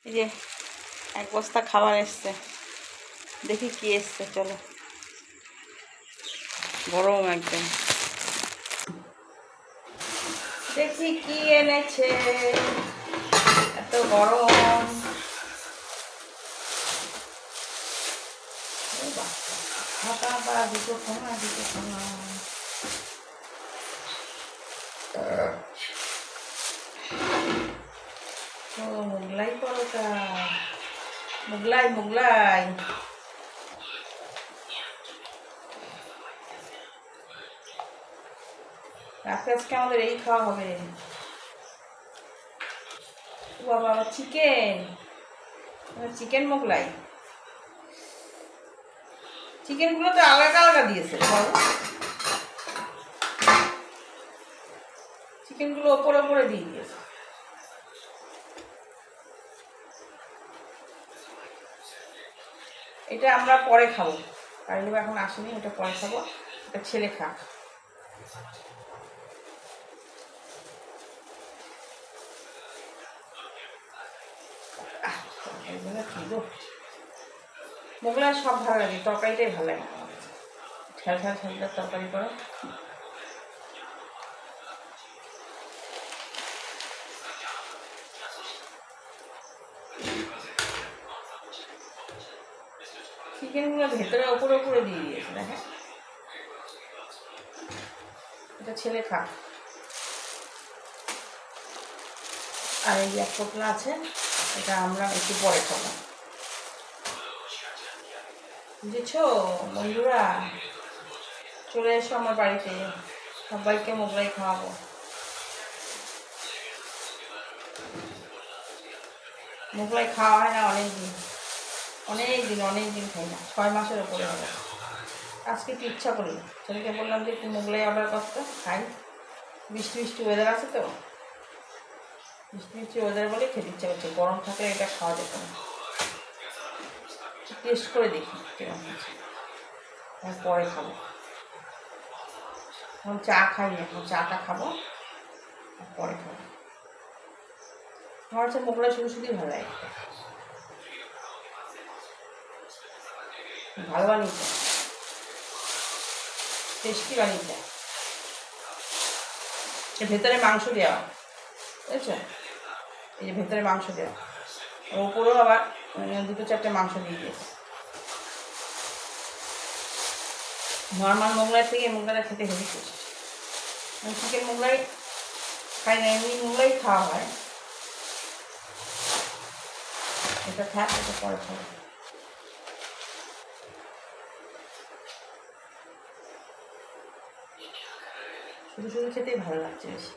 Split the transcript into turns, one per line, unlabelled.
এই যে এক বস্তা খাবার এসছে, দেখি কি এসছে। চলো, গরম একদম। দেখি কি এনেছে, এত গরম। বাবা, দুটো খানা, দুটো খানা। ও মোগলাই পরোটা, মোগলাই মোগলাই। রাতে আজকে আমাদের এই খাওয়া হবে। বাবা, চিকেন, চিকেন মোগলাই। চিকেনগুলো তো আলাদা আলাদা দিয়েছে বাবু, চিকেনগুলো ওপরে ওপরে দিয়ে দিয়েছে। এটা আমরা পরে খাবো, কারণ এখন আসেনি, এটা পরে খাবো। এটা ছেলে খা। মোগলাই সব ভালো লাগে, তরকারিটাই ভালো লাগে। ঝাল ঝাল ঝাল তরকারি করো। চিকেনগুলো ভেতরে ওপরে ওপরে দিয়ে দিয়েছে, দেখেন। এটা ছেলে খা। আর এই এক পোটলা আছে, এটা আমরা একটু পরে খাবো। বুঝেছ বন্ধুরা, চলে এসো আমার বাড়িতে, সবাইকে মোগলাই খাওয়াবো। মোগলাই খাওয়া হয় না অনেক দিন, অনেক দিন খাই না, 6 মাসের ওপরে হবে। আজকে একটু ইচ্ছা করি, ছেলেকে বললাম যে একটু মোগলাই অর্ডার করতে, খাই। বৃষ্টি বৃষ্টি ওয়েদার আছে তো, বৃষ্টি বৃষ্টি ওয়েদার বলে খেতে ইচ্ছা করছে। গরম থাকলে এটা খাওয়া যেত না। টেস্ট করে দেখি কিরকম আছে, পরে খাবো। এখন চা খাই না, এখন চাটা খাবো, পরে খাবো। আমার হচ্ছে মোগলাই শুধু শুধুই ভালো লাগে, ভালো বানিয়েছে, টেস্টি বানিয়েছে। এর ভেতরে মাংস দেওয়া, বুঝেছো? এই যে ভেতরে মাংস দেওয়া, ওপরেও আবার 2-4টে মাংস দিয়ে দিয়েছে। নর্মাল মোগলাই থেকে এই মোগলাইটা খেতে হেভি টেস্ট। চিকেন মোগলাই খাই না, এমনি মোগলাই খাওয়া হয়। এটা থাক, এটা পরে খাবো। শুধু শুধু খেতেই ভালো লাগছে বেশি।